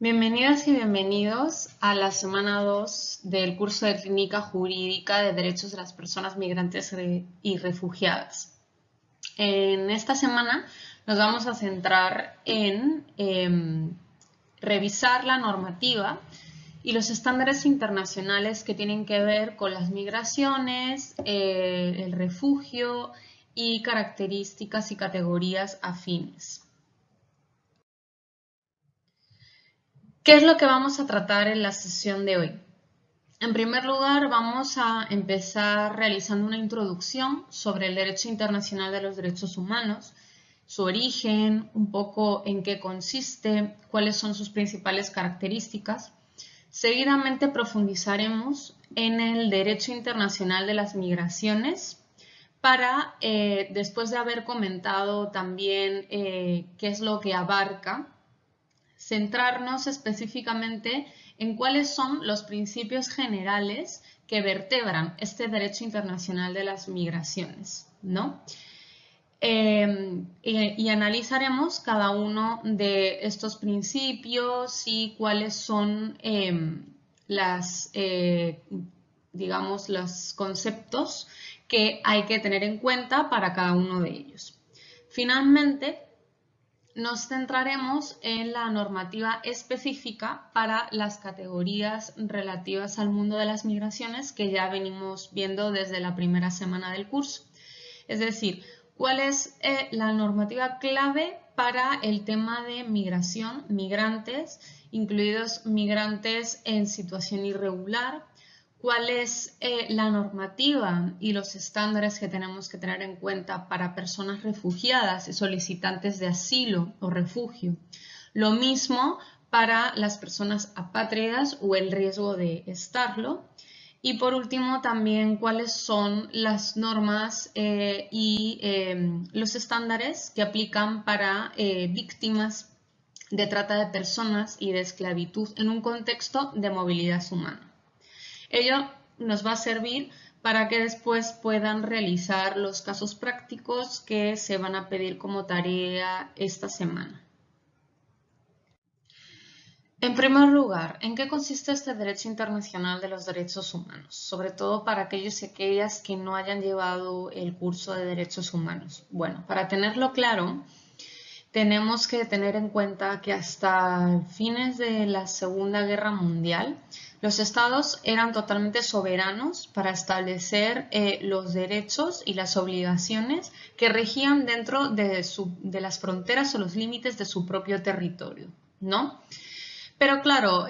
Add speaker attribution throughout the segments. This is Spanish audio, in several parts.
Speaker 1: Bienvenidas y bienvenidos a la semana 2 del curso de Clínica Jurídica de Derechos de las Personas Migrantes y Refugiadas. En esta semana nos vamos a centrar en revisar la normativa y los estándares internacionales que tienen que ver con las migraciones, el refugio y características y categorías afines. ¿Qué es lo que vamos a tratar en la sesión de hoy? En primer lugar, vamos a empezar realizando una introducción sobre el derecho internacional de los derechos humanos, su origen, un poco en qué consiste, cuáles son sus principales características. Seguidamente profundizaremos en el derecho internacional de las migraciones para, después de haber comentado también qué es lo que abarca, centrarnos específicamente en cuáles son los principios generales que vertebran este derecho internacional de las migraciones, ¿no? Y analizaremos cada uno de estos principios y cuáles son digamos, los conceptos que hay que tener en cuenta para cada uno de ellos. Finalmente, nos centraremos en la normativa específica para las categorías relativas al mundo de las migraciones que ya venimos viendo desde la primera semana del curso. Es decir, cuál es la normativa clave para el tema de migración, migrantes, incluidos migrantes en situación irregular, cuál es la normativa y los estándares que tenemos que tener en cuenta para personas refugiadas y solicitantes de asilo o refugio. Lo mismo para las personas apátridas o el riesgo de estarlo. Y por último, también cuáles son las normas y los estándares que aplican para víctimas de trata de personas y de esclavitud en un contexto de movilidad humana. Ello nos va a servir para que después puedan realizar los casos prácticos que se van a pedir como tarea esta semana. En primer lugar, ¿en qué consiste este derecho internacional de los derechos humanos? Sobre todo para aquellos y aquellas que no hayan llevado el curso de derechos humanos. Bueno, para tenerlo claro, tenemos que tener en cuenta que hasta fines de la Segunda Guerra Mundial, los estados eran totalmente soberanos para establecer los derechos y las obligaciones que regían dentro de las fronteras o los límites de su propio territorio, ¿no? Pero claro,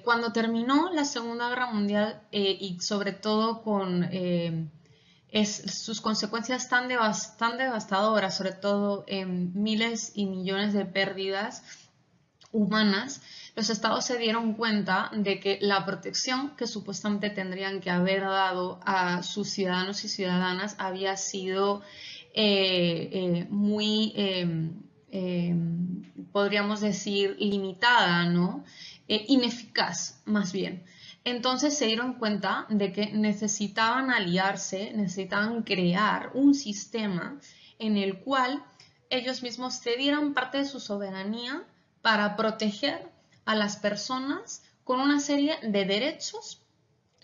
Speaker 1: cuando terminó la Segunda Guerra Mundial y sobre todo con sus consecuencias tan devastadoras, sobre todo en miles y millones de pérdidas humanas, los estados se dieron cuenta de que la protección que supuestamente tendrían que haber dado a sus ciudadanos y ciudadanas había sido muy podríamos decir, limitada, ¿no? Ineficaz, más bien. Entonces se dieron cuenta de que necesitaban aliarse, necesitaban crear un sistema en el cual ellos mismos cedieran parte de su soberanía para proteger a las personas con una serie de derechos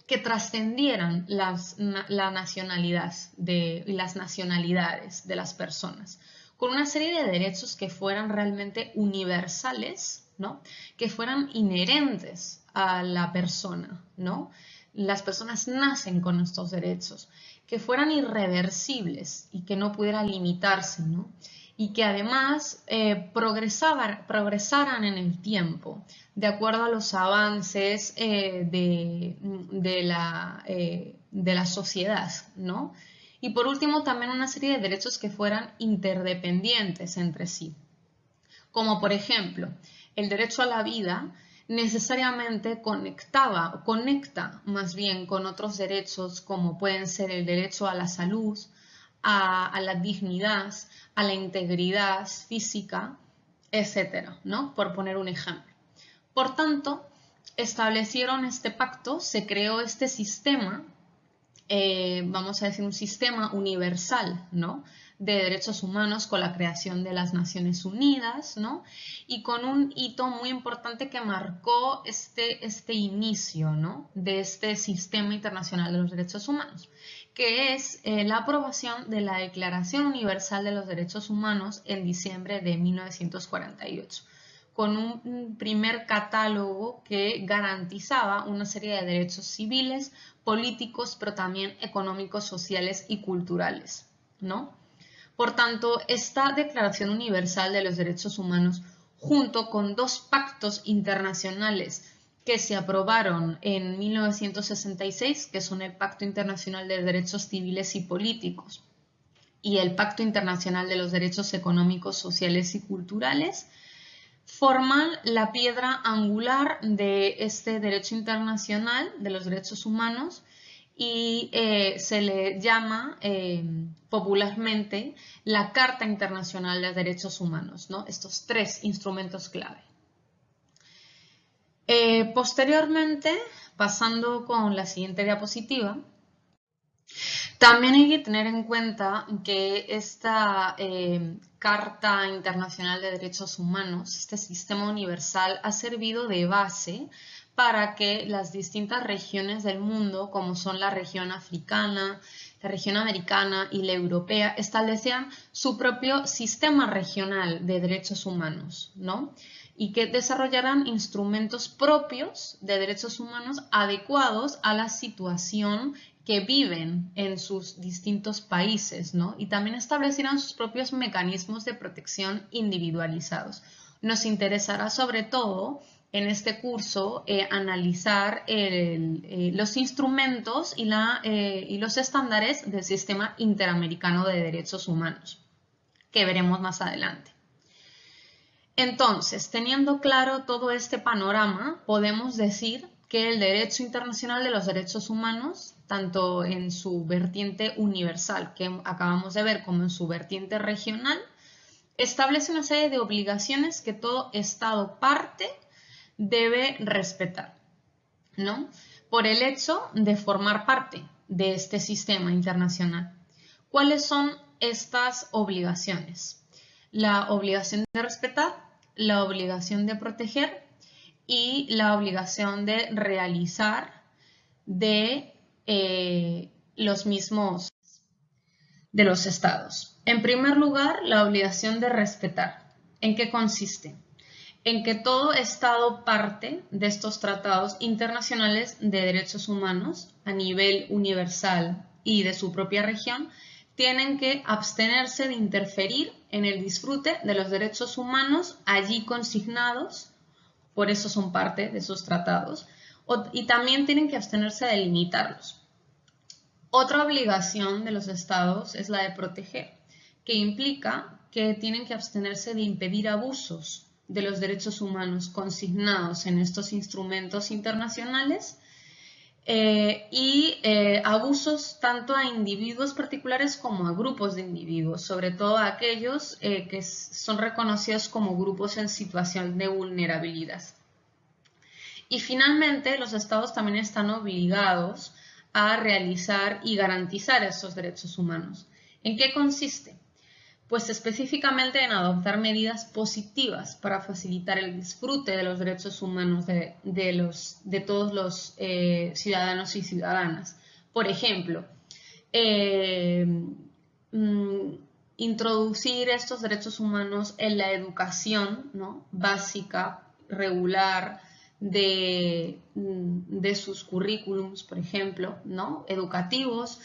Speaker 1: que trascendieran la nacionalidad y las nacionalidades de las personas, con una serie de derechos que fueran realmente universales, ¿no? Que fueran inherentes a la persona, ¿no? Las personas nacen con estos derechos, que fueran irreversibles y que no pudieran limitarse, ¿no? Y que además progresaran en el tiempo, de acuerdo a los avances de la sociedad, ¿no? Y por último, también una serie de derechos que fueran interdependientes entre sí, como por ejemplo, el derecho a la vida necesariamente conecta más bien con otros derechos como pueden ser el derecho a la salud, a la dignidad, a la integridad física, etcétera, ¿no? Por poner un ejemplo. Por tanto, establecieron este pacto, se creó este sistema, vamos a decir un sistema universal, ¿no? de derechos humanos con la creación de las Naciones Unidas, ¿no? Y con un hito muy importante que marcó este inicio, ¿no? De este sistema internacional de los derechos humanos, que es la aprobación de la Declaración Universal de los Derechos Humanos en diciembre de 1948, con un primer catálogo que garantizaba una serie de derechos civiles, políticos, pero también económicos, sociales y culturales, ¿no? Por tanto, esta Declaración Universal de los Derechos Humanos, junto con dos pactos internacionales que se aprobaron en 1966, que son el Pacto Internacional de Derechos Civiles y Políticos y el Pacto Internacional de los Derechos Económicos, Sociales y Culturales, forman la piedra angular de este derecho internacional de los derechos humanos y se le llama popularmente la Carta Internacional de Derechos Humanos, ¿no? Estos tres instrumentos clave. Posteriormente, pasando con la siguiente diapositiva, también hay que tener en cuenta que esta Carta Internacional de Derechos Humanos, este sistema universal, ha servido de base para que las distintas regiones del mundo, como son la región africana, la región americana y la europea, establecieran su propio sistema regional de derechos humanos, ¿no? Y que desarrollaran instrumentos propios de derechos humanos adecuados a la situación que viven en sus distintos países, ¿no? Y también establecieran sus propios mecanismos de protección individualizados. Nos interesará sobre todo en este curso analizar los instrumentos y los estándares del Sistema Interamericano de Derechos Humanos, que veremos más adelante. Entonces, teniendo claro todo este panorama, podemos decir que el derecho internacional de los derechos humanos, tanto en su vertiente universal que acabamos de ver como en su vertiente regional, establece una serie de obligaciones que todo Estado parte debe respetar, ¿no? Por el hecho de formar parte de este sistema internacional. ¿Cuáles son estas obligaciones? La obligación de respetar, la obligación de proteger y la obligación de realizar de los mismos de los estados. En primer lugar, la obligación de respetar. ¿En qué consiste? En que todo estado parte de estos tratados internacionales de derechos humanos a nivel universal y de su propia región, tienen que abstenerse de interferir en el disfrute de los derechos humanos allí consignados, por eso son parte de esos tratados, y también tienen que abstenerse de limitarlos. Otra obligación de los estados es la de proteger, que implica que tienen que abstenerse de impedir abusos de los derechos humanos consignados en estos instrumentos internacionales abusos tanto a individuos particulares como a grupos de individuos, sobre todo a aquellos que son reconocidos como grupos en situación de vulnerabilidad. Y finalmente, los estados también están obligados a realizar y garantizar esos derechos humanos. ¿En qué consiste? Pues específicamente en adoptar medidas positivas para facilitar el disfrute de los derechos humanos de todos los ciudadanos y ciudadanas. Por ejemplo, introducir estos derechos humanos en la educación, ¿no? Básica, regular, de sus currículums, por ejemplo, ¿no? Educativos.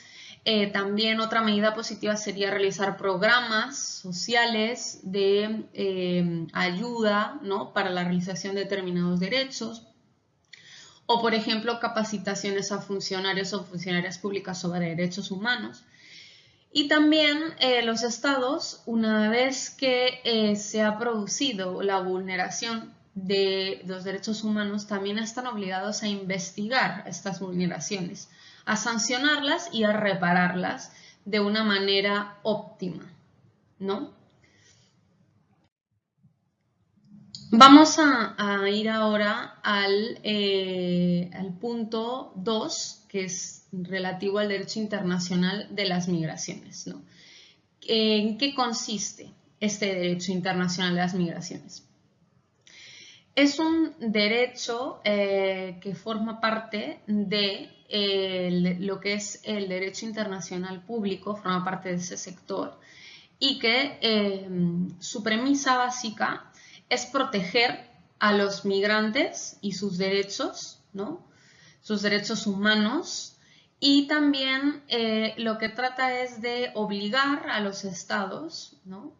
Speaker 1: También otra medida positiva sería realizar programas sociales de ayuda, ¿no? Para la realización de determinados derechos, o por ejemplo capacitaciones a funcionarios o funcionarias públicas sobre derechos humanos. Y también los estados, una vez que se ha producido la vulneración de los derechos humanos, también están obligados a investigar estas vulneraciones, a sancionarlas y a repararlas de una manera óptima, ¿no? Vamos a ir ahora al punto 2, que es relativo al derecho internacional de las migraciones, ¿no? ¿En qué consiste este derecho internacional de las migraciones? Es un derecho que forma parte de lo que es el derecho internacional público, forma parte de ese sector, y que su premisa básica es proteger a los migrantes y sus derechos, ¿no? Sus derechos humanos, y también lo que trata es de obligar a los estados, ¿no?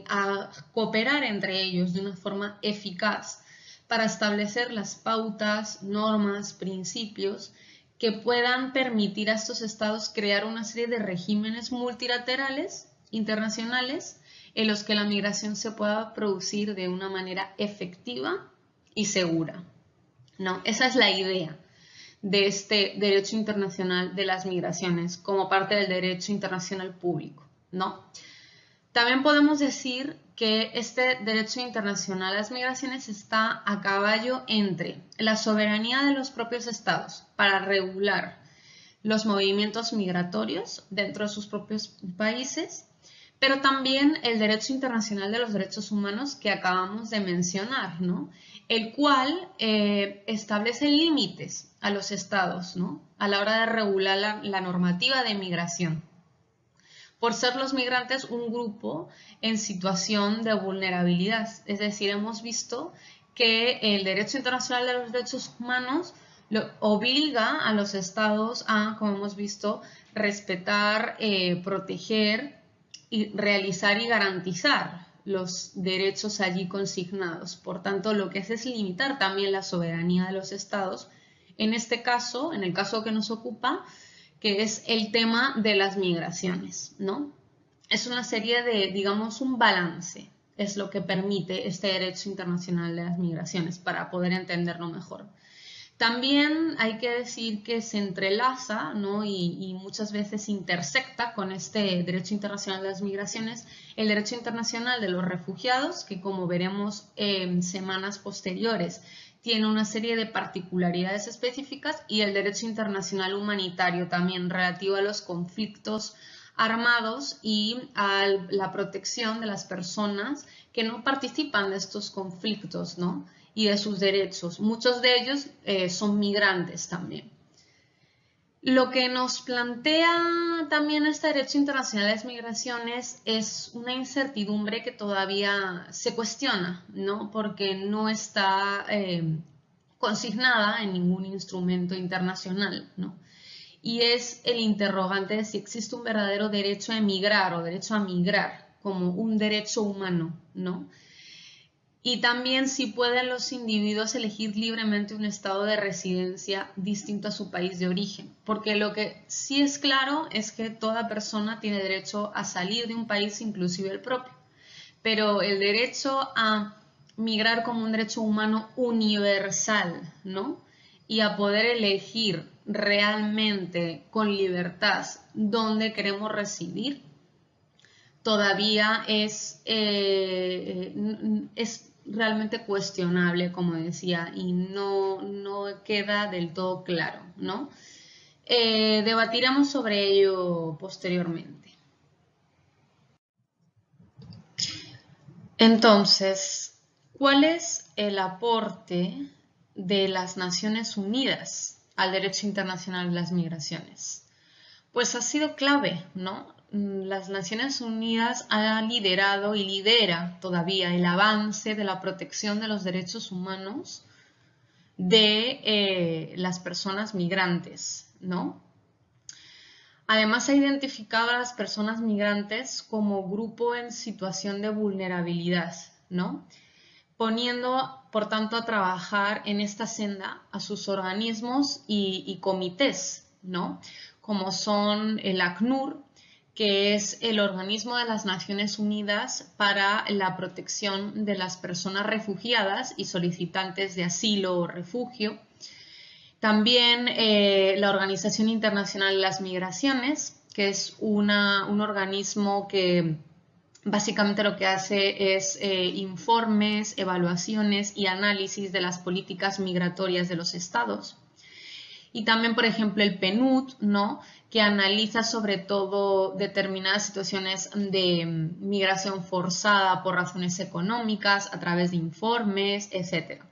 Speaker 1: A cooperar entre ellos de una forma eficaz para establecer las pautas, normas, principios que puedan permitir a estos estados crear una serie de regímenes multilaterales internacionales en los que la migración se pueda producir de una manera efectiva y segura, ¿no? Esa es la idea de este derecho internacional de las migraciones como parte del derecho internacional público, ¿no? También podemos decir que este derecho internacional a las migraciones está a caballo entre la soberanía de los propios estados para regular los movimientos migratorios dentro de sus propios países, pero también el derecho internacional de los derechos humanos que acabamos de mencionar, ¿no? El cual establece límites a los estados, ¿no? A la hora de regular la normativa de migración, por ser los migrantes un grupo en situación de vulnerabilidad. Es decir, hemos visto que el derecho internacional de los derechos humanos obliga a los estados a, como hemos visto, respetar, proteger y realizar y garantizar los derechos allí consignados. Por tanto, lo que hace es limitar también la soberanía de los estados, en este caso, en el caso que nos ocupa, que es el tema de las migraciones, ¿no? Es una serie de, digamos, un balance, es lo que permite este derecho internacional de las migraciones para poder entenderlo mejor. También hay que decir que se entrelaza, ¿no? y muchas veces intersecta con este derecho internacional de las migraciones el derecho internacional de los refugiados, que como veremos en semanas posteriores tiene una serie de particularidades específicas, y el derecho internacional humanitario también relativo a los conflictos armados y a la protección de las personas que no participan de estos conflictos, ¿no? Y de sus derechos. Muchos de ellos son migrantes también. Lo que nos plantea también este derecho internacional de las migraciones es una incertidumbre que todavía se cuestiona, ¿no? Porque no está consignada en ningún instrumento internacional, ¿no? Y es el interrogante de si existe un verdadero derecho a emigrar o derecho a migrar como un derecho humano, ¿no? Y también si pueden los individuos elegir libremente un estado de residencia distinto a su país de origen. Porque lo que sí es claro es que toda persona tiene derecho a salir de un país, inclusive el propio. Pero el derecho a migrar como un derecho humano universal, ¿no? Y a poder elegir realmente con libertad dónde queremos residir, todavía es realmente cuestionable, como decía, y no queda del todo claro, ¿no? Debatiremos sobre ello posteriormente. Entonces, ¿cuál es el aporte de las Naciones Unidas al derecho internacional de las migraciones? Pues ha sido clave, ¿no? Las Naciones Unidas han liderado y lidera todavía el avance de la protección de los derechos humanos de las personas migrantes, ¿no? Además ha identificado a las personas migrantes como grupo en situación de vulnerabilidad, ¿no? Poniendo, por tanto, a trabajar en esta senda a sus organismos y comités, ¿no? Como son el ACNUR, que es el organismo de las Naciones Unidas para la protección de las personas refugiadas y solicitantes de asilo o refugio. También la Organización Internacional de las Migraciones, que es un organismo que básicamente lo que hace es informes, evaluaciones y análisis de las políticas migratorias de los estados. Y también, por ejemplo, el PNUD, ¿no? Que analiza sobre todo determinadas situaciones de migración forzada por razones económicas a través de informes, etc.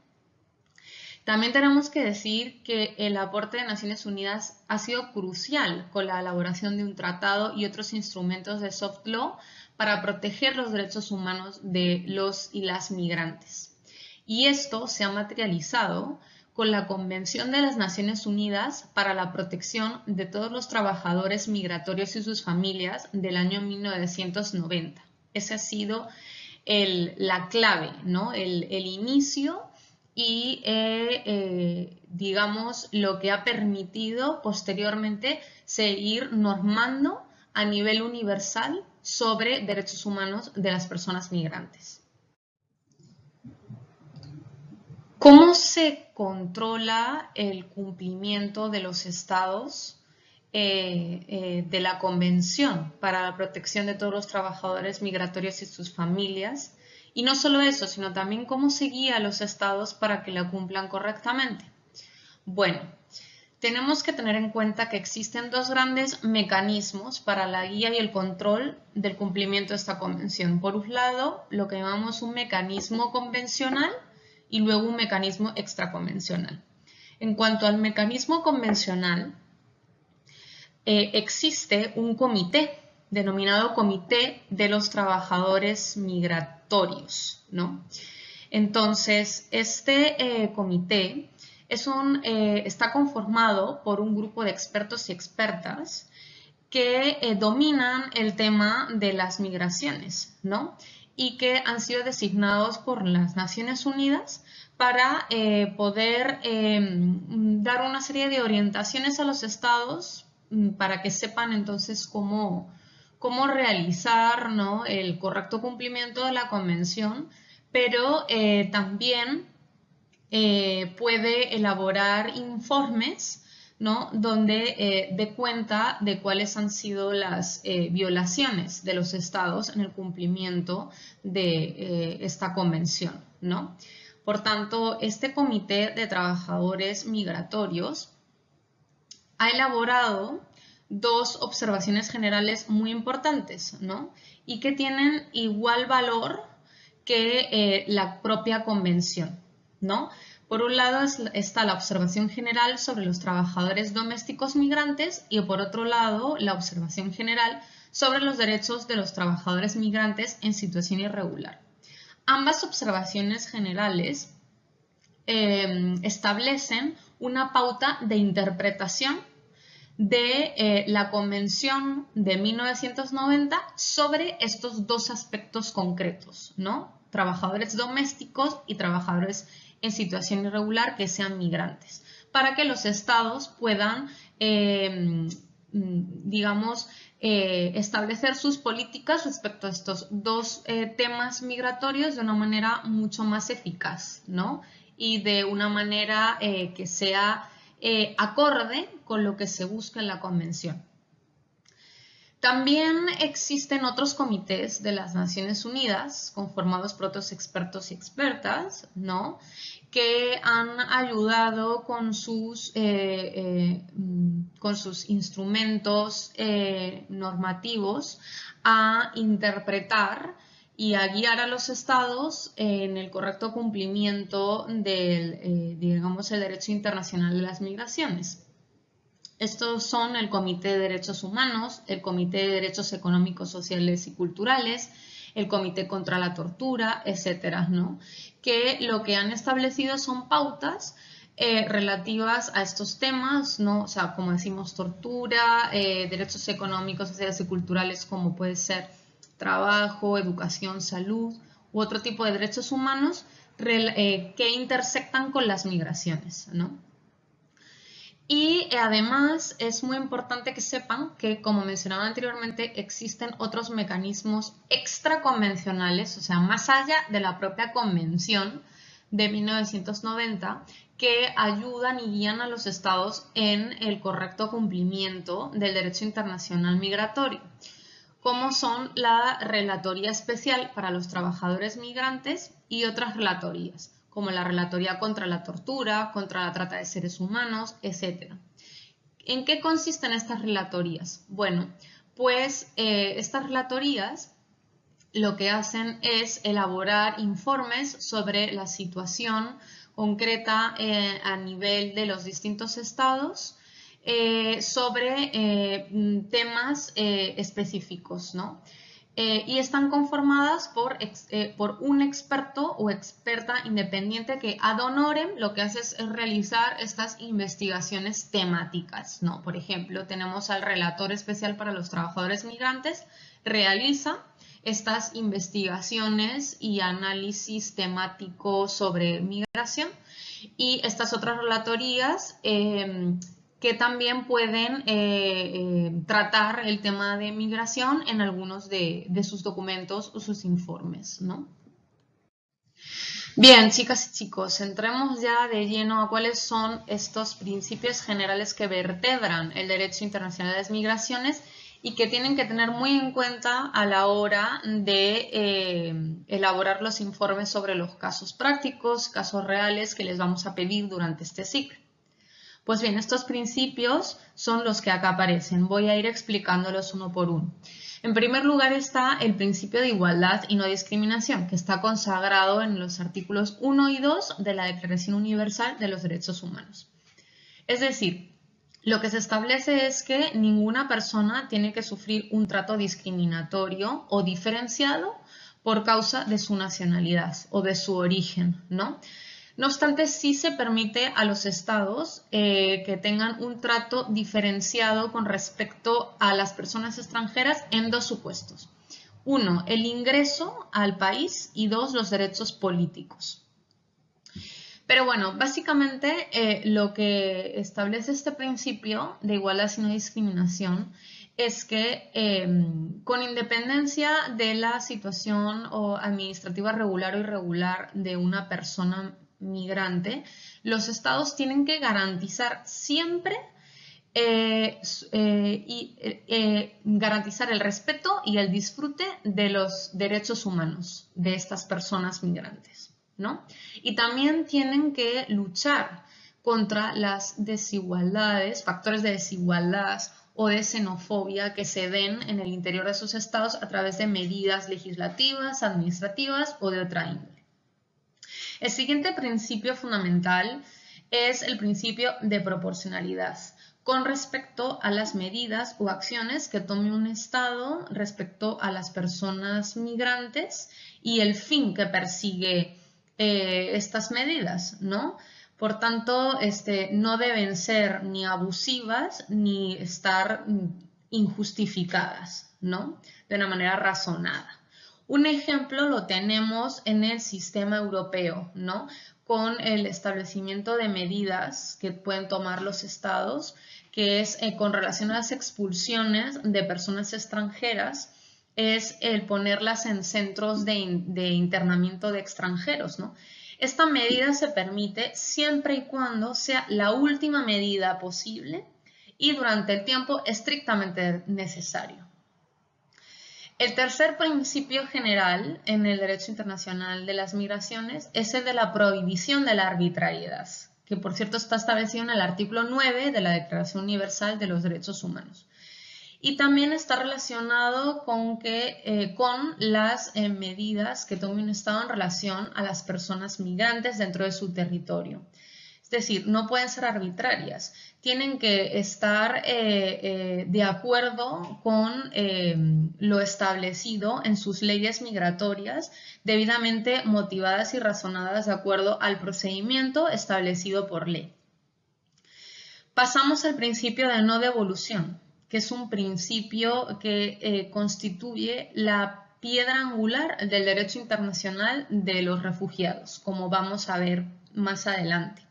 Speaker 1: También tenemos que decir que el aporte de Naciones Unidas ha sido crucial con la elaboración de un tratado y otros instrumentos de soft law para proteger los derechos humanos de los y las migrantes. Y esto se ha materializado con la Convención de las Naciones Unidas para la Protección de todos los trabajadores migratorios y sus familias del año 1990. Ese ha sido la clave, ¿no? el inicio y digamos lo que ha permitido posteriormente seguir normando a nivel universal sobre derechos humanos de las personas migrantes. ¿Cómo se controla el cumplimiento de los estados de la Convención para la Protección de todos los trabajadores migratorios y sus familias? Y no solo eso, sino también cómo se guía a los estados para que la cumplan correctamente. Bueno, tenemos que tener en cuenta que existen dos grandes mecanismos para la guía y el control del cumplimiento de esta convención. Por un lado, lo que llamamos un mecanismo convencional y luego un mecanismo extraconvencional. En cuanto al mecanismo convencional, existe un comité denominado Comité de los Trabajadores Migratorios, ¿no? Entonces, este comité está conformado por un grupo de expertos y expertas que dominan el tema de las migraciones, ¿no? Y que han sido designados por las Naciones Unidas para poder dar una serie de orientaciones a los estados para que sepan entonces cómo realizar, ¿no? el correcto cumplimiento de la convención, pero también puede elaborar informes, ¿no? donde dé cuenta de cuáles han sido las violaciones de los estados en el cumplimiento de esta convención, ¿no? Por tanto, este Comité de Trabajadores Migratorios ha elaborado dos observaciones generales muy importantes, ¿no? y que tienen igual valor que la propia convención, ¿no? Por un lado está la observación general sobre los trabajadores domésticos migrantes y por otro lado la observación general sobre los derechos de los trabajadores migrantes en situación irregular. Ambas observaciones generales establecen una pauta de interpretación de la Convención de 1990 sobre estos dos aspectos concretos, ¿no? Trabajadores domésticos y trabajadores en situación irregular que sean migrantes, para que los estados puedan, digamos, establecer sus políticas respecto a estos dos temas migratorios de una manera mucho más eficaz, ¿no? Y de una manera que sea acorde con lo que se busca en la convención. También existen otros comités de las Naciones Unidas, conformados por otros expertos y expertas, ¿no? que han ayudado con sus instrumentos normativos a interpretar y a guiar a los estados en el correcto cumplimiento del, digamos, el derecho internacional de las migraciones. Estos son el Comité de Derechos Humanos, el Comité de Derechos Económicos, Sociales y Culturales, el Comité contra la Tortura, etcétera, ¿no? Que lo que han establecido son pautas relativas a estos temas, ¿no? O sea, como decimos, tortura, derechos económicos, sociales y culturales, como puede ser trabajo, educación, salud u otro tipo de derechos humanos que intersectan con las migraciones, ¿no? Y además es muy importante que sepan que, como mencionaba anteriormente, existen otros mecanismos extraconvencionales, o sea, más allá de la propia convención de 1990, que ayudan y guían a los estados en el correcto cumplimiento del derecho internacional migratorio, como son la Relatoría Especial para los Trabajadores Migrantes y otras relatorías, como la Relatoría contra la Tortura, contra la Trata de Seres Humanos, etc. ¿En qué consisten estas relatorías? Bueno, pues estas relatorías lo que hacen es elaborar informes sobre la situación concreta a nivel de los distintos estados sobre temas específicos, ¿no? Y están conformadas por un experto o experta independiente que ad honorem lo que hace es realizar estas investigaciones temáticas, ¿no? Por ejemplo, tenemos al relator especial para los trabajadores migrantes, realiza estas investigaciones y análisis temático sobre migración, y estas otras relatorías que también pueden tratar el tema de migración en algunos de sus documentos o sus informes, ¿no? Bien, chicas y chicos, entremos ya de lleno a cuáles son estos principios generales que vertebran el derecho internacional de las migraciones y que tienen que tener muy en cuenta a la hora de elaborar los informes sobre los casos prácticos, casos reales que les vamos a pedir durante este ciclo. Pues bien, estos principios son los que acá aparecen. Voy a ir explicándolos uno por uno. En primer lugar está el principio de igualdad y no discriminación, que está consagrado en los artículos 1 y 2 de la Declaración Universal de los Derechos Humanos. Es decir, lo que se establece es que ninguna persona tiene que sufrir un trato discriminatorio o diferenciado por causa de su nacionalidad o de su origen, ¿no? No obstante, sí se permite a los estados que tengan un trato diferenciado con respecto a las personas extranjeras en dos supuestos. Uno, el ingreso al país, y dos, los derechos políticos. Pero bueno, básicamente lo que establece este principio de igualdad y no discriminación es que con independencia de la situación o administrativa regular o irregular de una persona migrante, los estados tienen que garantizar siempre garantizar el respeto y el disfrute de los derechos humanos de estas personas migrantes, ¿no? Y también tienen que luchar contra las desigualdades, factores de desigualdad o de xenofobia que se den en el interior de sus estados a través de medidas legislativas, administrativas o de otra índole. El siguiente principio fundamental es el principio de proporcionalidad con respecto a las medidas o acciones que tome un Estado respecto a las personas migrantes y el fin que persigue estas medidas, ¿no? Por tanto, no deben ser ni abusivas ni estar injustificadas, ¿no? De una manera razonada. Un ejemplo lo tenemos en el sistema europeo, ¿no? Con el establecimiento de medidas que pueden tomar los estados, que es con relación a las expulsiones de personas extranjeras, es el ponerlas en centros de internamiento de extranjeros, ¿no? Esta medida se permite siempre y cuando sea la última medida posible y durante el tiempo estrictamente necesario. El tercer principio general en el derecho internacional de las migraciones es el de la prohibición de la arbitrariedad, que por cierto está establecido en el artículo 9 de la Declaración Universal de los Derechos Humanos. Y también está relacionado con las medidas que tome un Estado en relación a las personas migrantes dentro de su territorio. Es decir, no pueden ser arbitrarias, tienen que estar de acuerdo con lo establecido en sus leyes migratorias, debidamente motivadas y razonadas de acuerdo al procedimiento establecido por ley. Pasamos al principio de no devolución, que es un principio que constituye la piedra angular del derecho internacional de los refugiados, como vamos a ver más adelante.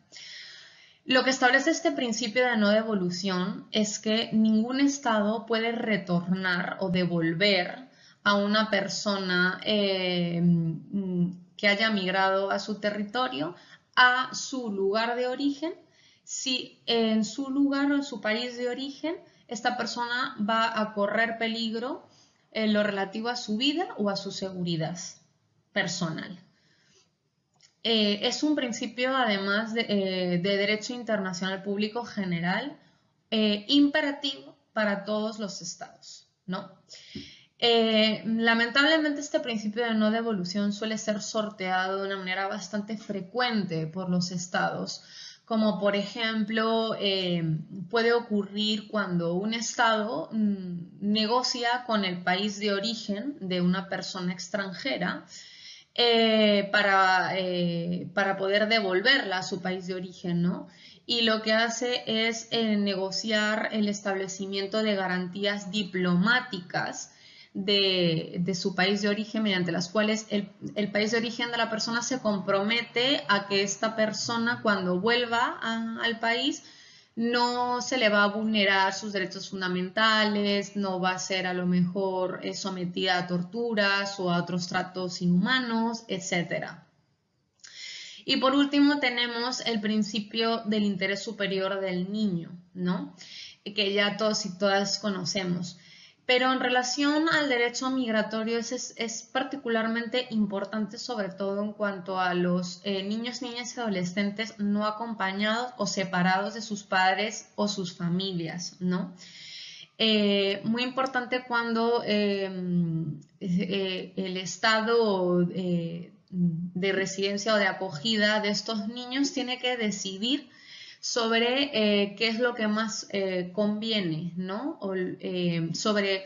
Speaker 1: Lo que establece este principio de no devolución es que ningún Estado puede retornar o devolver a una persona que haya migrado a su territorio a su lugar de origen si en su lugar o en su país de origen esta persona va a correr peligro en lo relativo a su vida o a su seguridad personal. Es un principio, además de derecho internacional público general, imperativo para todos los estados, ¿no? Lamentablemente este principio de no devolución suele ser sorteado de una manera bastante frecuente por los estados, como por ejemplo puede ocurrir cuando un estado negocia con el país de origen de una persona extranjera para poder devolverla a su país de origen, ¿no? Y lo que hace es negociar el establecimiento de garantías diplomáticas de su país de origen, mediante las cuales el país de origen de la persona se compromete a que esta persona, cuando vuelva al país, no se le va a vulnerar sus derechos fundamentales, no va a ser a lo mejor sometida a torturas o a otros tratos inhumanos, etc. Y por último tenemos el principio del interés superior del niño, ¿no? Que ya todos y todas conocemos. Pero en relación al derecho migratorio es particularmente importante, sobre todo en cuanto a los niños, niñas y adolescentes no acompañados o separados de sus padres o sus familias, ¿no? Muy importante cuando el estado de residencia o de acogida de estos niños tiene que decidir sobre qué es lo que más conviene, ¿no? O, sobre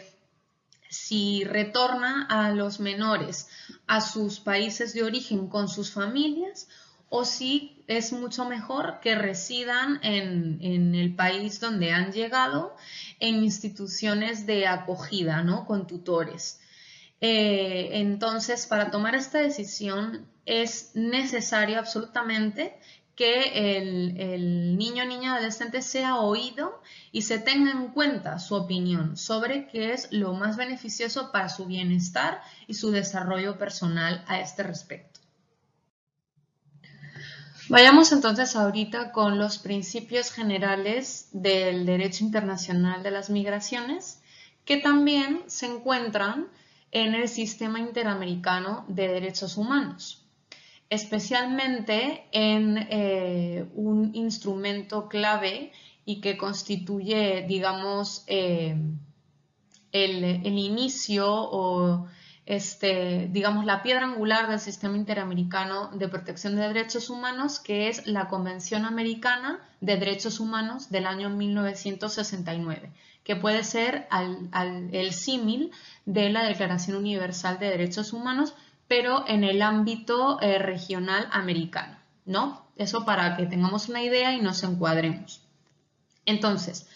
Speaker 1: si retorna a los menores a sus países de origen con sus familias o si es mucho mejor que residan en el país donde han llegado en instituciones de acogida, ¿no? Con tutores. Entonces, para tomar esta decisión es necesario absolutamente que el niño, niña, adolescente sea oído y se tenga en cuenta su opinión sobre qué es lo más beneficioso para su bienestar y su desarrollo personal a este respecto. Vayamos entonces ahorita con los principios generales del derecho internacional de las migraciones, que también se encuentran en el sistema interamericano de derechos humanos, especialmente en un instrumento clave y que constituye, digamos, el inicio o digamos, la piedra angular del sistema interamericano de protección de derechos humanos, que es la Convención Americana de Derechos Humanos del año 1969, que puede ser el símil de la Declaración Universal de Derechos Humanos, pero en el ámbito regional americano, ¿no? Eso para que tengamos una idea y nos encuadremos. Entonces,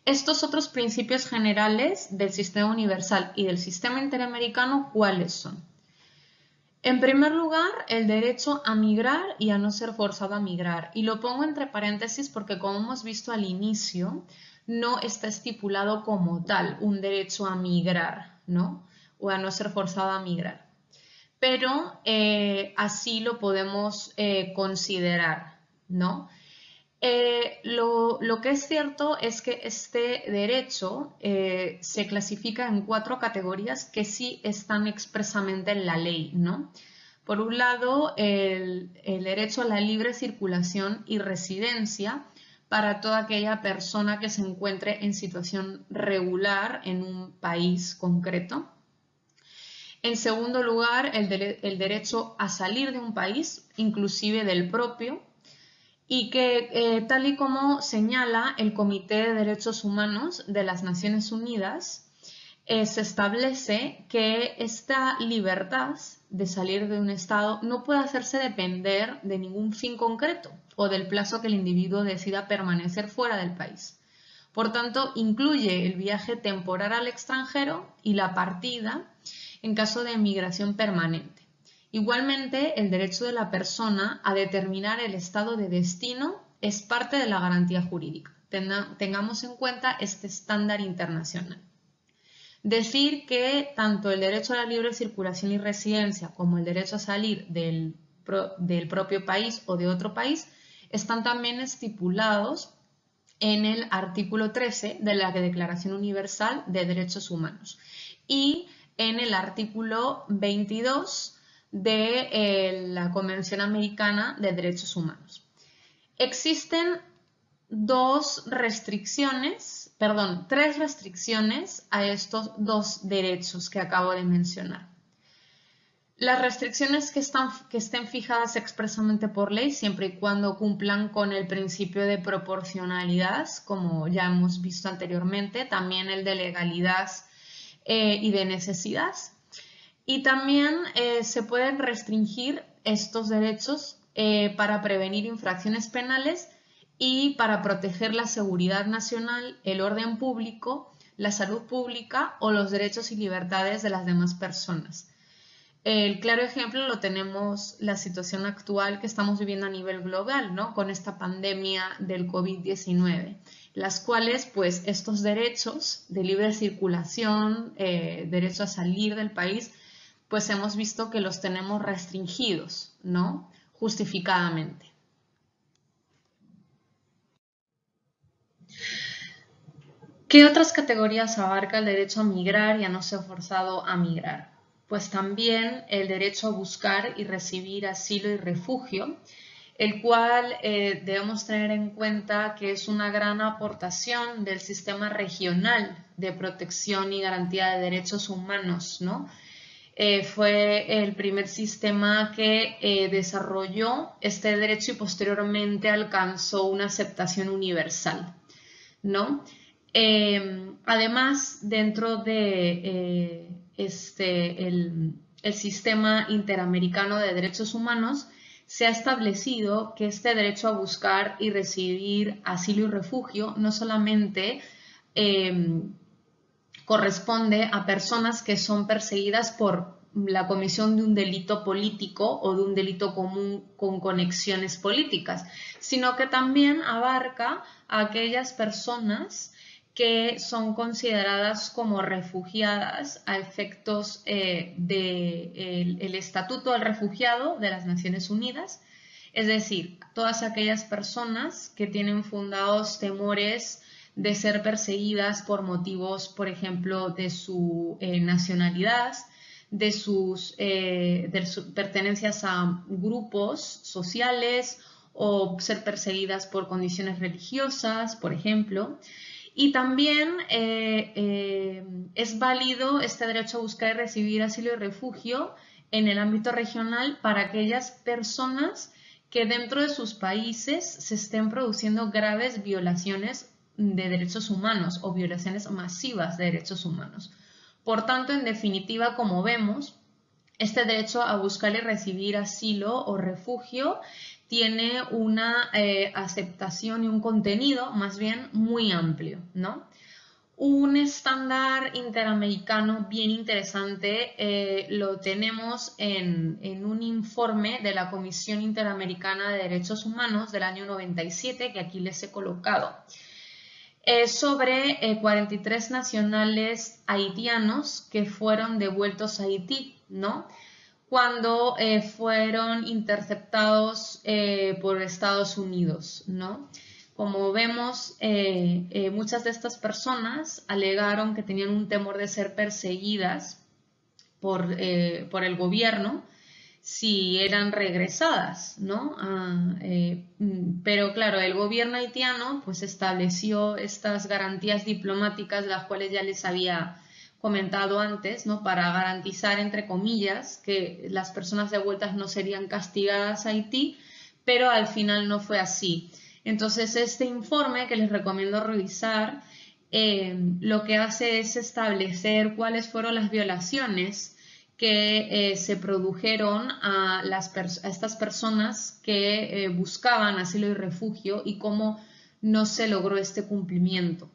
Speaker 1: estos otros principios generales del sistema universal y del sistema interamericano, ¿cuáles son? En primer lugar, el derecho a migrar y a no ser forzado a migrar. Y lo pongo entre paréntesis porque, como hemos visto al inicio, no está estipulado como tal un derecho a migrar, ¿no? O a no ser forzado a migrar. Pero así lo podemos considerar, ¿no? Lo que es cierto es que este derecho se clasifica en 4 categorías que sí están expresamente en la ley, ¿no? Por un lado, el derecho a la libre circulación y residencia para toda aquella persona que se encuentre en situación regular en un país concreto. En segundo lugar, el derecho a salir de un país, inclusive del propio, y que tal y como señala el Comité de Derechos Humanos de las Naciones Unidas, se establece que esta libertad de salir de un estado no puede hacerse depender de ningún fin concreto o del plazo que el individuo decida permanecer fuera del país. Por tanto, incluye el viaje temporal al extranjero y la partida en caso de migración permanente. Igualmente, el derecho de la persona a determinar el estado de destino es parte de la garantía jurídica. Tengamos en cuenta este estándar internacional. Decir que tanto el derecho a la libre circulación y residencia como el derecho a salir del propio país o de otro país están también estipulados en el artículo 13 de la Declaración Universal de Derechos Humanos y en el artículo 22 de la Convención Americana de Derechos Humanos. Existen tres restricciones a estos dos derechos que acabo de mencionar. Las restricciones que estén fijadas expresamente por ley, siempre y cuando cumplan con el principio de proporcionalidad, como ya hemos visto anteriormente, también el de legalidad y de necesidad. Y también se pueden restringir estos derechos para prevenir infracciones penales y para proteger la seguridad nacional, el orden público, la salud pública o los derechos y libertades de las demás personas. El claro ejemplo lo tenemos la situación actual que estamos viviendo a nivel global, ¿no? Con esta pandemia del COVID-19, las cuales, pues, estos derechos de libre circulación, derecho a salir del país, pues hemos visto que los tenemos restringidos, ¿no? Justificadamente. ¿Qué otras categorías abarca el derecho a migrar y a no ser forzado a migrar? Pues también el derecho a buscar y recibir asilo y refugio, el cual debemos tener en cuenta que es una gran aportación del sistema regional de protección y garantía de derechos humanos, ¿no? Fue el primer sistema que desarrolló este derecho y posteriormente alcanzó una aceptación universal, ¿no? Además, dentro de el sistema interamericano de derechos humanos, se ha establecido que este derecho a buscar y recibir asilo y refugio no solamente corresponde a personas que son perseguidas por la comisión de un delito político o de un delito común con conexiones políticas, sino que también abarca a aquellas personas que son consideradas como refugiadas a efectos del Estatuto del Refugiado de las Naciones Unidas, es decir, todas aquellas personas que tienen fundados temores de ser perseguidas por motivos, por ejemplo, de su nacionalidad, de sus pertenencias a grupos sociales o ser perseguidas por condiciones religiosas, por ejemplo. Y también es válido este derecho a buscar y recibir asilo y refugio en el ámbito regional para aquellas personas que dentro de sus países se estén produciendo graves violaciones de derechos humanos o violaciones masivas de derechos humanos. Por tanto, en definitiva, como vemos, este derecho a buscar y recibir asilo o refugio tiene una aceptación y un contenido más bien muy amplio, ¿no? Un estándar interamericano bien interesante lo tenemos en un informe de la Comisión Interamericana de Derechos Humanos del año 97, que aquí les he colocado. Sobre 43 nacionales haitianos que fueron devueltos a Haití, ¿no? Cuando fueron interceptados por Estados Unidos, ¿no? Como vemos, muchas de estas personas alegaron que tenían un temor de ser perseguidas por el gobierno si eran regresadas, ¿no? Pero claro, el gobierno haitiano pues estableció estas garantías diplomáticas, las cuales ya les había comentado antes, ¿no? Para garantizar, entre comillas, que las personas devueltas no serían castigadas a Haití, pero al final no fue así. Entonces, este informe que les recomiendo revisar, lo que hace es establecer cuáles fueron las violaciones que se produjeron a estas personas que buscaban asilo y refugio y cómo no se logró este cumplimiento.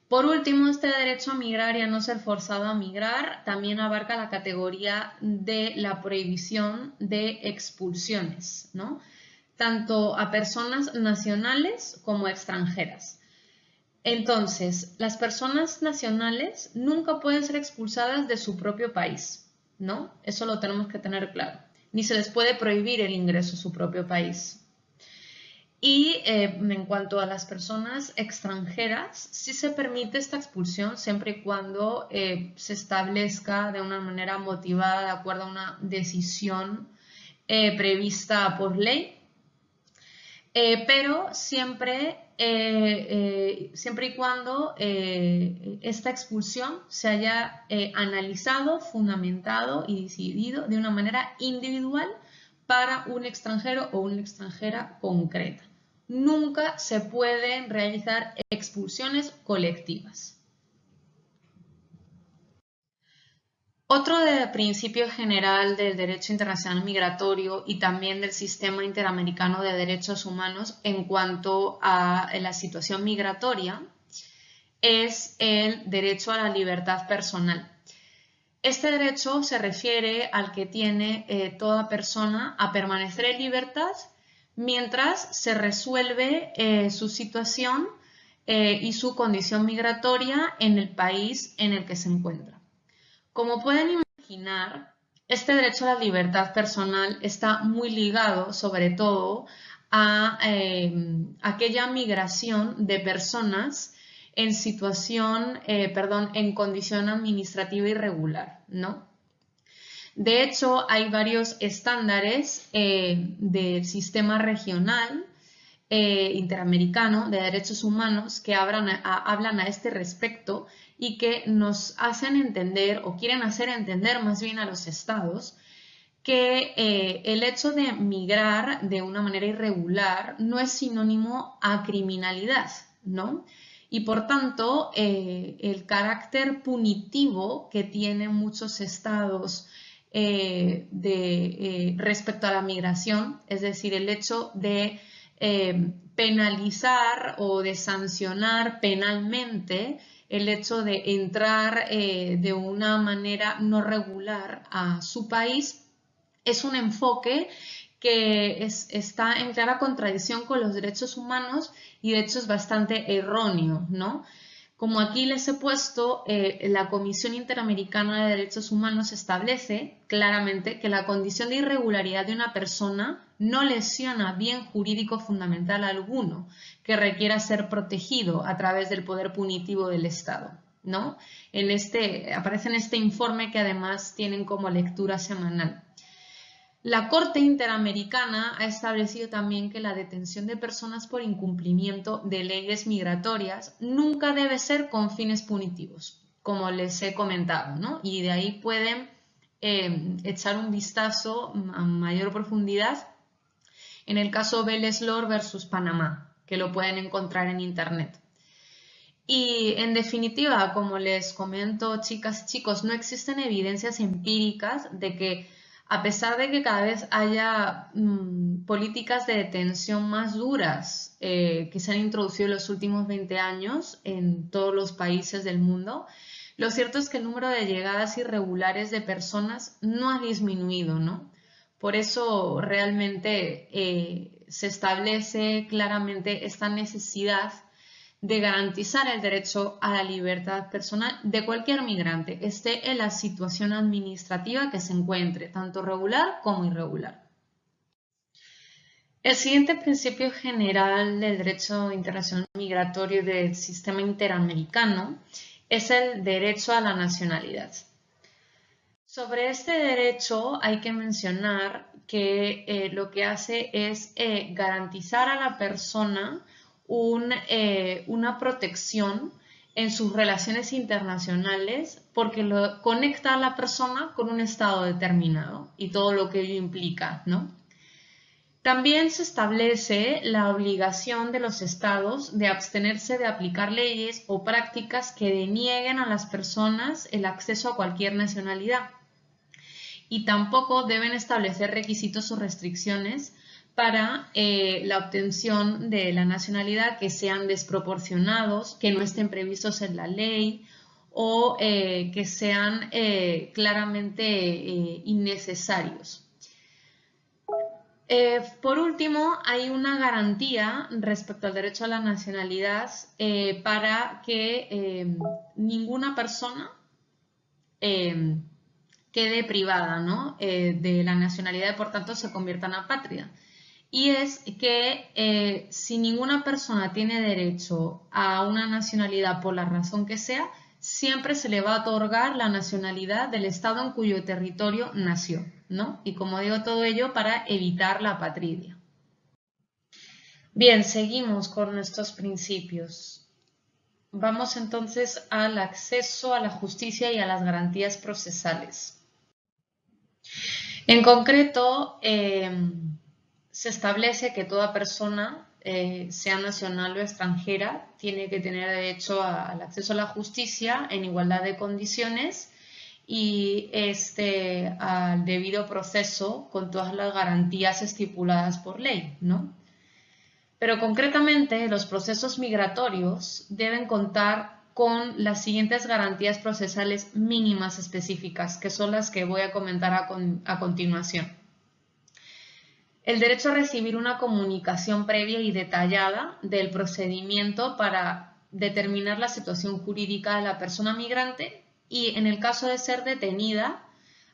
Speaker 1: Por último, este derecho a migrar y a no ser forzado a migrar también abarca la categoría de la prohibición de expulsiones, ¿no? Tanto a personas nacionales como extranjeras. Entonces, las personas nacionales nunca pueden ser expulsadas de su propio país, ¿no? Eso lo tenemos que tener claro. Ni se les puede prohibir el ingreso a su propio país. Y en cuanto a las personas extranjeras, sí se permite esta expulsión siempre y cuando se establezca de una manera motivada, de acuerdo a una decisión prevista por ley, pero siempre y cuando esta expulsión se haya analizado, fundamentado y decidido de una manera individual para un extranjero o una extranjera concreta. Nunca se pueden realizar expulsiones colectivas. Otro principio general del derecho internacional migratorio y también del sistema interamericano de derechos humanos en cuanto a la situación migratoria es el derecho a la libertad personal. Este derecho se refiere al que tiene toda persona a permanecer en libertad mientras se resuelve su situación y su condición migratoria en el país en el que se encuentra. Como pueden imaginar, este derecho a la libertad personal está muy ligado sobre todo a aquella migración de personas en en condición administrativa irregular, ¿no? De hecho, hay varios estándares del sistema regional interamericano de derechos humanos que hablan a este respecto y que nos hacen entender o quieren hacer entender más bien a los estados que el hecho de migrar de una manera irregular no es sinónimo a criminalidad, ¿no? Y por tanto, el carácter punitivo que tienen muchos estados respecto a la migración, es decir, el hecho de penalizar o de sancionar penalmente el hecho de entrar de una manera no regular a su país, es un enfoque que está en clara contradicción con los derechos humanos y de hecho es bastante erróneo, ¿no? Como aquí les he puesto, la Comisión Interamericana de Derechos Humanos establece claramente que la condición de irregularidad de una persona no lesiona bien jurídico fundamental alguno que requiera ser protegido a través del poder punitivo del Estado, ¿no? Aparece en este informe que además tienen como lectura semanal. La Corte Interamericana ha establecido también que la detención de personas por incumplimiento de leyes migratorias nunca debe ser con fines punitivos, como les he comentado, ¿no? Y de ahí pueden echar un vistazo a mayor profundidad en el caso Vélez-Lor versus Panamá, que lo pueden encontrar en internet. Y en definitiva, como les comento, chicas y chicos, no existen evidencias empíricas de que a pesar de que cada vez haya políticas de detención más duras que se han introducido en los últimos 20 años en todos los países del mundo, lo cierto es que el número de llegadas irregulares de personas no ha disminuido, ¿no? Por eso realmente se establece claramente esta necesidad de garantizar el derecho a la libertad personal de cualquier migrante, esté en la situación administrativa que se encuentre, tanto regular como irregular. El siguiente principio general del derecho internacional migratorio del sistema interamericano es el derecho a la nacionalidad. Sobre este derecho hay que mencionar que lo que hace es garantizar a la persona una protección en sus relaciones internacionales porque lo conecta a la persona con un estado determinado y todo lo que ello implica, ¿no? También se establece la obligación de los estados de abstenerse de aplicar leyes o prácticas que denieguen a las personas el acceso a cualquier nacionalidad. Y tampoco deben establecer requisitos o restricciones para la obtención de la nacionalidad que sean desproporcionados, que no estén previstos en la ley o que sean claramente innecesarios. Por último, hay una garantía respecto al derecho a la nacionalidad para que ninguna persona quede privada, ¿no? De la nacionalidad y por tanto se convierta en apátrida. y es que si ninguna persona tiene derecho a una nacionalidad por la razón que sea, siempre se le va a otorgar la nacionalidad del estado en cuyo territorio nació, ¿no? Y como digo, todo ello para evitar la apatridia. Bien, seguimos con nuestros principios. Vamos entonces al acceso a la justicia y a las garantías procesales. En concreto, se establece que toda persona, sea nacional o extranjera, tiene que tener derecho al acceso a la justicia en igualdad de condiciones y al debido proceso con todas las garantías estipuladas por ley, ¿no? Pero concretamente, los procesos migratorios deben contar con las siguientes garantías procesales mínimas específicas, que son las que voy a comentar a continuación. El derecho a recibir una comunicación previa y detallada del procedimiento para determinar la situación jurídica de la persona migrante y, en el caso de ser detenida,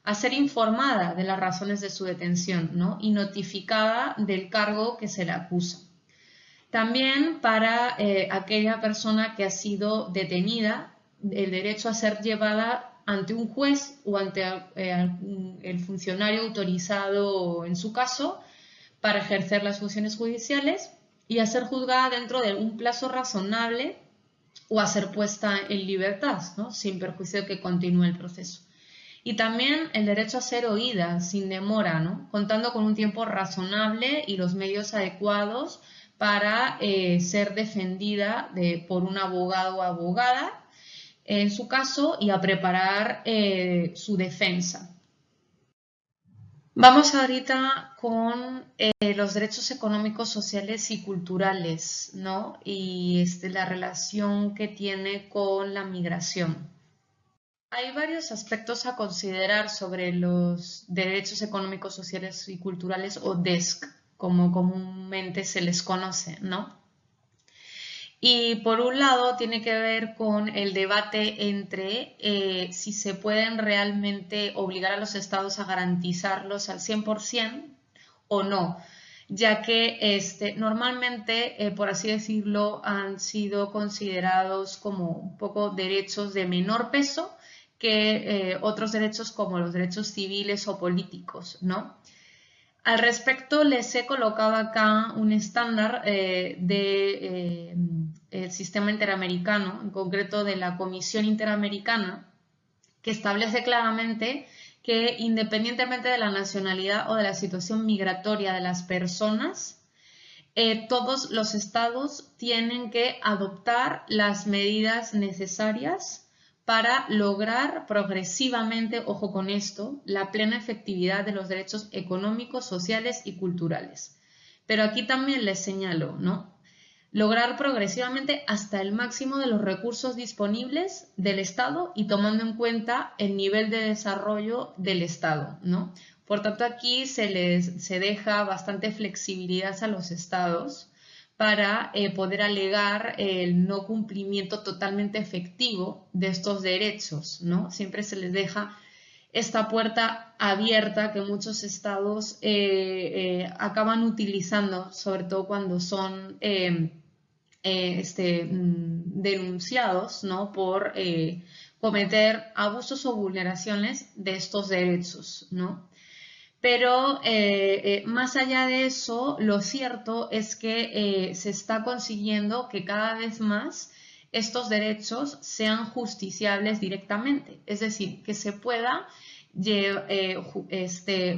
Speaker 1: a ser informada de las razones de su detención, ¿no? Y notificada del cargo que se le acusa. También para aquella persona que ha sido detenida, el derecho a ser llevada ante un juez o ante el funcionario autorizado en su caso para ejercer las funciones judiciales y a ser juzgada dentro de un plazo razonable o a ser puesta en libertad, ¿no? Sin perjuicio de que continúe el proceso. Y también el derecho a ser oída sin demora, ¿no? Contando con un tiempo razonable y los medios adecuados para ser defendida por un abogado o abogada en su caso y a preparar su defensa. Vamos ahorita con los derechos económicos, sociales y culturales, ¿no? Y la relación que tiene con la migración. Hay varios aspectos a considerar sobre los derechos económicos, sociales y culturales, o DESC, como comúnmente se les conoce, ¿no? Y por un lado tiene que ver con el debate entre si se pueden realmente obligar a los estados a garantizarlos al 100% o no, ya que normalmente, por así decirlo, han sido considerados como un poco derechos de menor peso que otros derechos como los derechos civiles o políticos, ¿no? Al respecto, les he colocado acá un estándar del sistema interamericano, en concreto de la Comisión Interamericana, que establece claramente que independientemente de la nacionalidad o de la situación migratoria de las personas, todos los estados tienen que adoptar las medidas necesarias para lograr progresivamente, ojo con esto, la plena efectividad de los derechos económicos, sociales y culturales. Pero aquí también les señalo, ¿no? Lograr progresivamente hasta el máximo de los recursos disponibles del Estado y tomando en cuenta el nivel de desarrollo del Estado, ¿no? Por tanto, aquí se deja bastante flexibilidad a los estados para poder alegar el no cumplimiento totalmente efectivo de estos derechos, ¿no? Siempre se les deja esta puerta abierta que muchos estados acaban utilizando, sobre todo cuando son denunciados, ¿no? por cometer abusos o vulneraciones de estos derechos, ¿no? Pero más allá de eso, lo cierto es que se está consiguiendo que cada vez más estos derechos sean justiciables directamente, es decir, que se pueda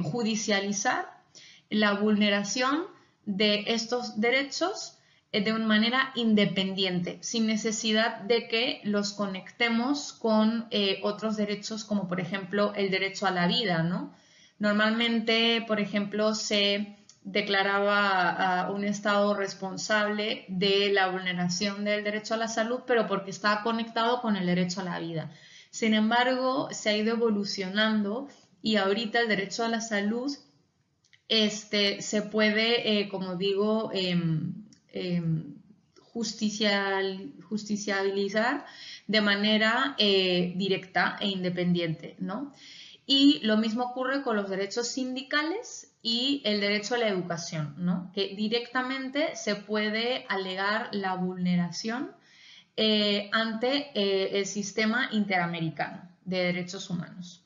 Speaker 1: judicializar la vulneración de estos derechos de una manera independiente, sin necesidad de que los conectemos con otros derechos, como por ejemplo el derecho a la vida, ¿no? Normalmente, por ejemplo, se declaraba a un Estado responsable de la vulneración del derecho a la salud, pero porque estaba conectado con el derecho a la vida. Sin embargo, se ha ido evolucionando y ahorita el derecho a la salud se puede, como digo, justiciabilizar de manera directa e independiente, ¿no? Y lo mismo ocurre con los derechos sindicales y el derecho a la educación, ¿no? Que directamente se puede alegar la vulneración ante el sistema interamericano de derechos humanos.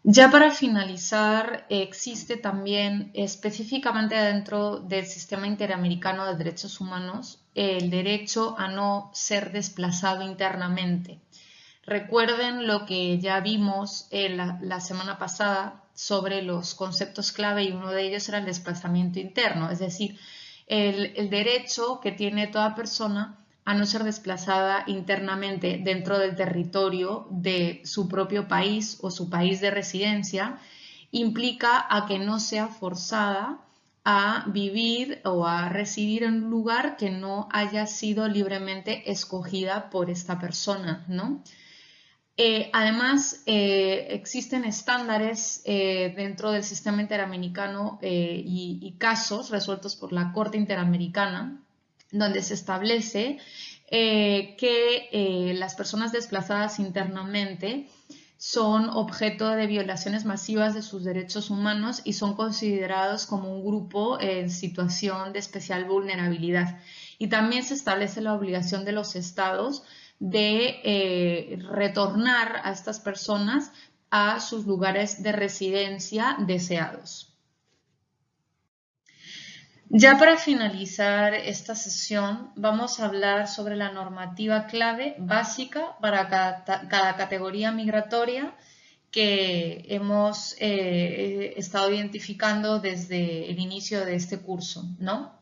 Speaker 1: Ya para finalizar, existe también específicamente dentro del sistema interamericano de derechos humanos el derecho a no ser desplazado internamente. Recuerden lo que ya vimos la semana pasada sobre los conceptos clave y uno de ellos era el desplazamiento interno, es decir, el derecho que tiene toda persona a no ser desplazada internamente dentro del territorio de su propio país o su país de residencia, implica a que no sea forzada a vivir o a residir en un lugar que no haya sido libremente escogida por esta persona, ¿no? Además, existen estándares dentro del sistema interamericano y casos resueltos por la Corte Interamericana, donde se establece que las personas desplazadas internamente son objeto de violaciones masivas de sus derechos humanos y son considerados como un grupo en situación de especial vulnerabilidad. Y también se establece la obligación de los estados de retornar a estas personas a sus lugares de residencia deseados. Ya para finalizar esta sesión, vamos a hablar sobre la normativa clave básica para cada categoría migratoria que hemos estado identificando desde el inicio de este curso, ¿no?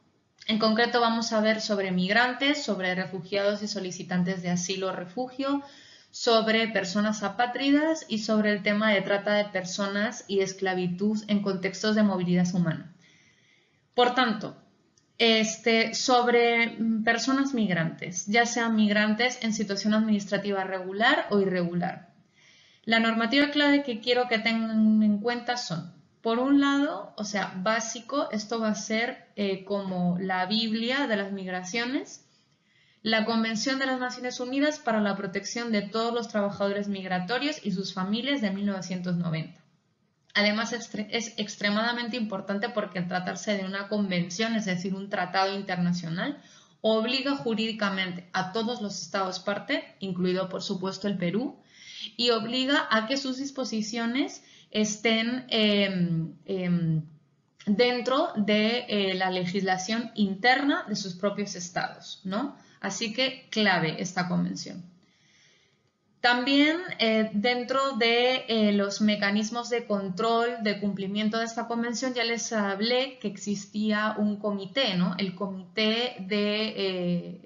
Speaker 1: En concreto vamos a ver sobre migrantes, sobre refugiados y solicitantes de asilo o refugio, sobre personas apátridas y sobre el tema de trata de personas y esclavitud en contextos de movilidad humana. Por tanto, sobre personas migrantes, ya sean migrantes en situación administrativa regular o irregular. La normativa clave que quiero que tengan en cuenta son, por un lado, o sea, básico, esto va a ser como la Biblia de las migraciones, la Convención de las Naciones Unidas para la Protección de todos los Trabajadores Migratorios y sus familias de 1990. Además, es extremadamente importante porque al tratarse de una convención, es decir, un tratado internacional, obliga jurídicamente a todos los estados parte, incluido por supuesto el Perú, y obliga a que sus disposiciones estén dentro de la legislación interna de sus propios estados, ¿no? Así que clave esta convención. También dentro de los mecanismos de control de cumplimiento de esta convención ya les hablé que existía un comité, ¿no? El comité de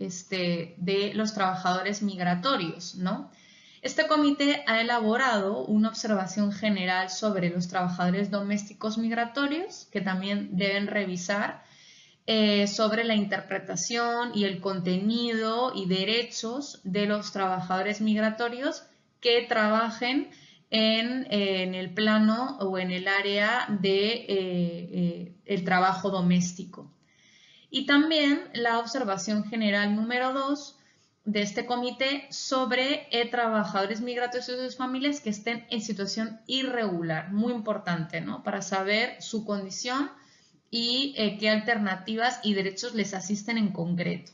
Speaker 1: los trabajadores migratorios, ¿no? Este comité ha elaborado una observación general sobre los trabajadores domésticos migratorios que también deben revisar sobre la interpretación y el contenido y derechos de los trabajadores migratorios que trabajen en el plano o en el área de el trabajo doméstico. Y también la observación general número 2 de este comité sobre trabajadores migratorios y sus familias que estén en situación irregular, muy importante, ¿no? Para saber su condición y qué alternativas y derechos les asisten en concreto.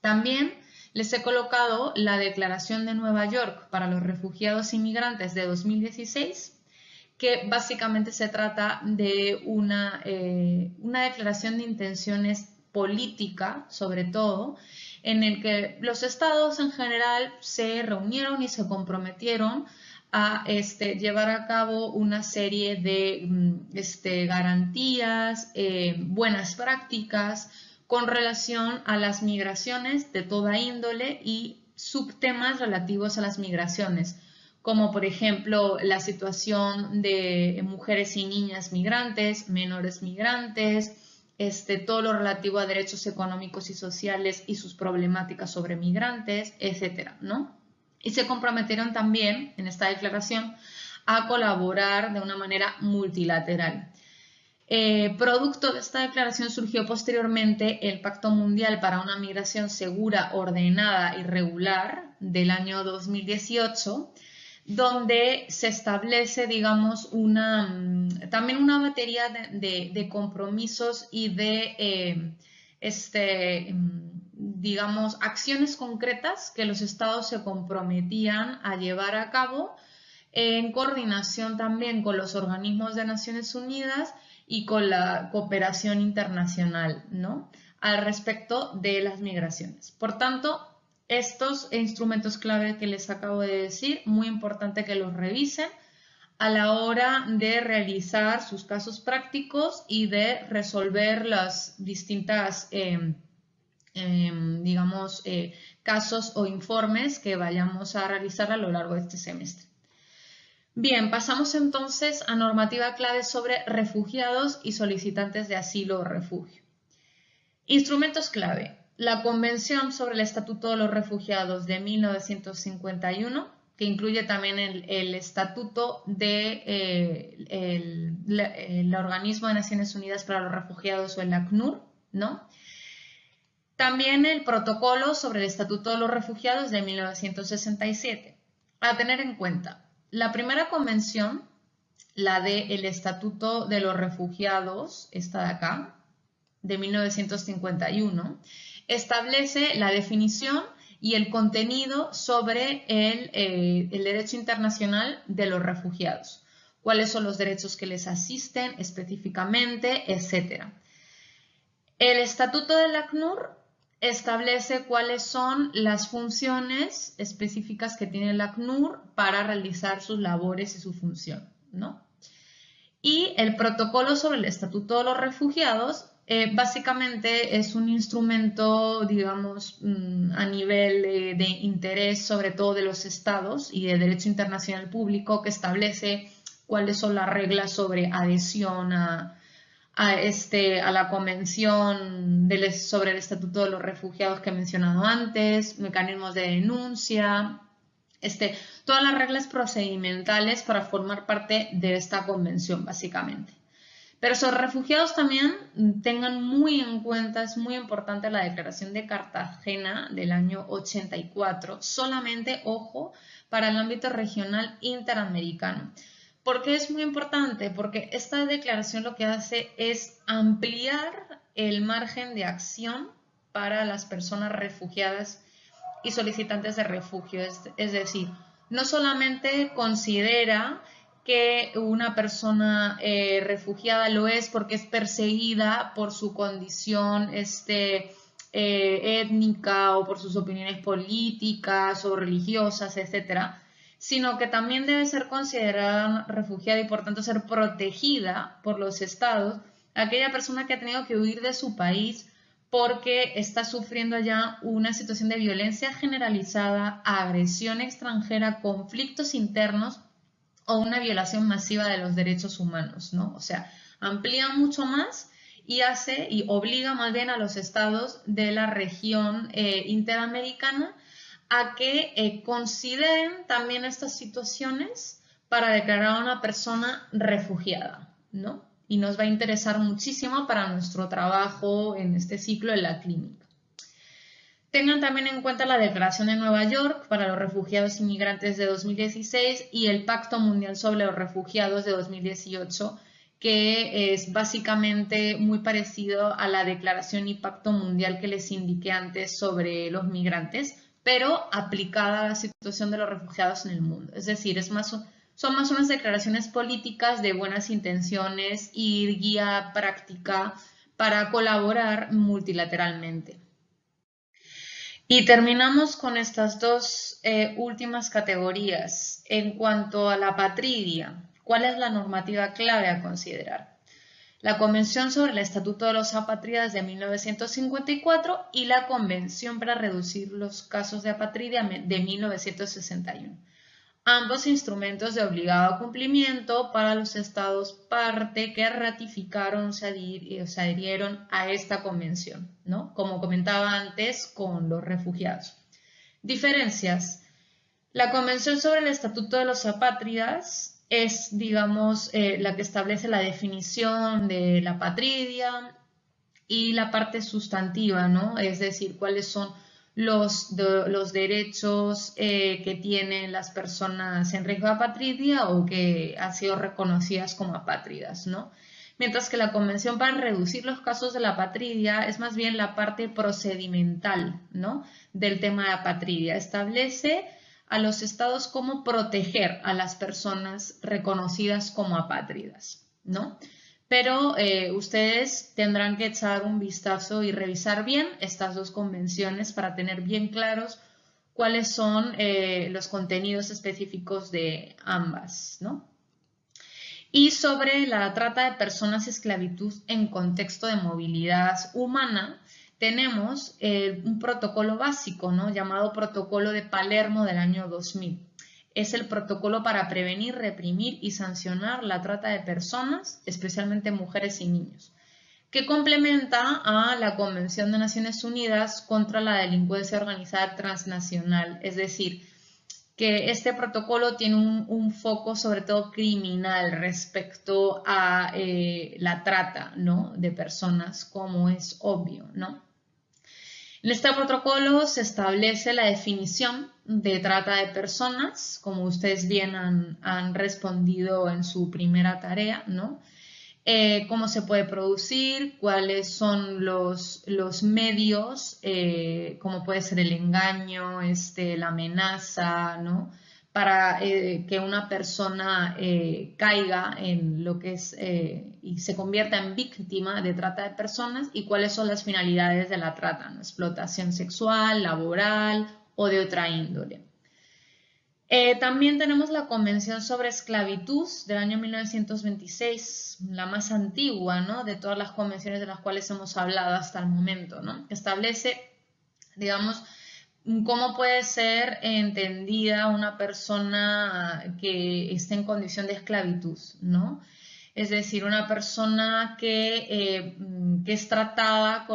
Speaker 1: También les he colocado la Declaración de Nueva York para los Refugiados y Migrantes de 2016, que básicamente se trata de una declaración de intenciones política, sobre todo, en el que los estados en general se reunieron y se comprometieron a llevar a cabo una serie de garantías, buenas prácticas con relación a las migraciones de toda índole y subtemas relativos a las migraciones, como por ejemplo la situación de mujeres y niñas migrantes, menores migrantes, todo lo relativo a derechos económicos y sociales y sus problemáticas sobre migrantes, etcétera, ¿no? Y se comprometieron también en esta declaración a colaborar de una manera multilateral. Producto de esta declaración surgió posteriormente el Pacto Mundial para una Migración Segura, Ordenada y Regular del año 2018, donde se establece, digamos, también una batería de compromisos y de, digamos, acciones concretas que los estados se comprometían a llevar a cabo en coordinación también con los organismos de Naciones Unidas y con la cooperación internacional, ¿no?, al respecto de las migraciones. Por tanto, estos instrumentos clave que les acabo de decir, muy importante que los revisen a la hora de realizar sus casos prácticos y de resolver las distintas, digamos, casos o informes que vayamos a realizar a lo largo de este semestre. Bien, pasamos entonces a normativa clave sobre refugiados y solicitantes de asilo o refugio. Instrumentos clave. La Convención sobre el Estatuto de los Refugiados de 1951, que incluye también el Estatuto del Organismo de Naciones Unidas para los Refugiados, o el ACNUR, ¿no? También el Protocolo sobre el Estatuto de los Refugiados de 1967. A tener en cuenta, la primera convención, la del Estatuto de los Refugiados, esta de acá, de 1951, establece la definición y el contenido sobre el derecho internacional de los refugiados, cuáles son los derechos que les asisten específicamente, etc. El Estatuto del ACNUR establece cuáles son las funciones específicas que tiene el ACNUR para realizar sus labores y su función, ¿no? Y el Protocolo sobre el Estatuto de los Refugiados básicamente es un instrumento, digamos, a nivel de interés, sobre todo de los estados y de derecho internacional público, que establece cuáles son las reglas sobre adhesión a la Convención sobre el Estatuto de los Refugiados que he mencionado antes, mecanismos de denuncia, todas las reglas procedimentales para formar parte de esta convención, básicamente. Pero sobre refugiados también tengan muy en cuenta, es muy importante la Declaración de Cartagena del año 84, solamente, ojo, para el ámbito regional interamericano. ¿Por qué es muy importante? Porque esta declaración lo que hace es ampliar el margen de acción para las personas refugiadas y solicitantes de refugio. Es decir, no solamente considera que una persona refugiada lo es porque es perseguida por su condición étnica o por sus opiniones políticas o religiosas, etcétera, sino que también debe ser considerada refugiada y por tanto ser protegida por los estados aquella persona que ha tenido que huir de su país porque está sufriendo ya una situación de violencia generalizada, agresión extranjera, conflictos internos o una violación masiva de los derechos humanos, ¿no? O sea, amplía mucho más y obliga más bien a los estados de la región interamericana a que consideren también estas situaciones para declarar a una persona refugiada, ¿no? Y nos va a interesar muchísimo para nuestro trabajo en este ciclo en la clínica. Tengan también en cuenta la Declaración de Nueva York para los Refugiados Inmigrantes de 2016 y el Pacto Mundial sobre los Refugiados de 2018, que es básicamente muy parecido a la Declaración y Pacto Mundial que les indiqué antes sobre los migrantes, pero aplicada a la situación de los refugiados en el mundo. Es decir, son más unas declaraciones políticas de buenas intenciones y guía práctica para colaborar multilateralmente. Y terminamos con estas dos últimas categorías. En cuanto a la apatridia, ¿cuál es la normativa clave a considerar? La Convención sobre el Estatuto de los Apátridas de 1954 y la Convención para reducir los casos de apatridia de 1961. Ambos instrumentos de obligado cumplimiento para los estados parte que ratificaron, se adhirieron a esta convención, ¿no? Como comentaba antes con los refugiados. Diferencias. La Convención sobre el Estatuto de los Apátridas es, digamos, la que establece la definición de la apatridia y la parte sustantiva, ¿no? Es decir, cuáles son los derechos que tienen las personas en riesgo de apatridia o que han sido reconocidas como apátridas, ¿no? Mientras que la Convención para reducir los casos de la apatridia es más bien la parte procedimental, ¿no?, del tema de apatridia. Establece a los estados cómo proteger a las personas reconocidas como apátridas, ¿no? Pero ustedes tendrán que echar un vistazo y revisar bien estas dos convenciones para tener bien claros cuáles son los contenidos específicos de ambas, ¿no? Y sobre la trata de personas y esclavitud en contexto de movilidad humana, tenemos un protocolo básico, ¿no?, llamado Protocolo de Palermo del año 2000. Es el protocolo para prevenir, reprimir y sancionar la trata de personas, especialmente mujeres y niños, que complementa a la Convención de Naciones Unidas contra la Delincuencia Organizada Transnacional, es decir, que este protocolo tiene un foco sobre todo criminal respecto a la trata, ¿no?, de personas, como es obvio, ¿no? En este protocolo se establece la definición de trata de personas, como ustedes bien han respondido en su primera tarea, ¿no? Cómo se puede producir, cuáles son los medios, como puede ser el engaño, la amenaza, ¿no?, para que una persona caiga en lo que es y se convierta en víctima de trata de personas, y cuáles son las finalidades de la trata, ¿no?, explotación sexual, laboral o de otra índole. También tenemos la Convención sobre Esclavitud del año 1926, la más antigua, ¿no?, de todas las convenciones de las cuales hemos hablado hasta el momento, ¿no?, que establece, digamos, cómo puede ser entendida una persona que esté en condición de esclavitud, ¿no? Es decir, una persona que es tratada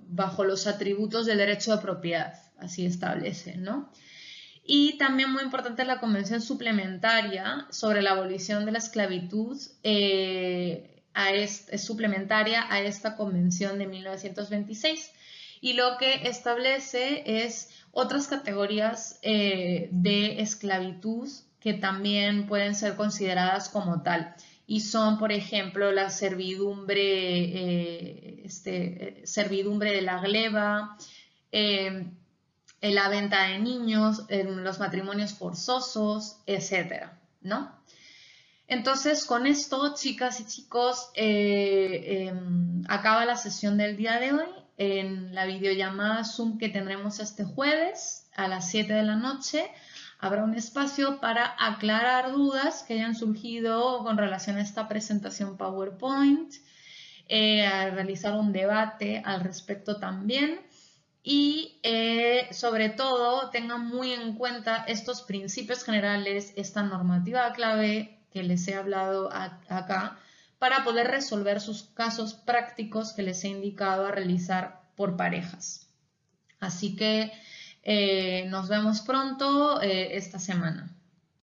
Speaker 1: bajo los atributos del derecho de propiedad, así establece, ¿no? Y también muy importante la Convención Suplementaria sobre la abolición de la esclavitud, es suplementaria a esta Convención de 1926, y lo que establece es otras categorías de esclavitud que también pueden ser consideradas como tal, y son, por ejemplo, la servidumbre, servidumbre de la gleba, la venta de niños, los matrimonios forzosos, etcétera, ¿no? Entonces, con esto, chicas y chicos, acaba la sesión del día de hoy. En la videollamada Zoom que tendremos este jueves a las 7 de la noche, habrá un espacio para aclarar dudas que hayan surgido con relación a esta presentación PowerPoint, a realizar un debate al respecto también. Y sobre todo tengan muy en cuenta estos principios generales, esta normativa clave que les he hablado acá, para poder resolver sus casos prácticos que les he indicado a realizar por parejas. Así que nos vemos pronto esta semana.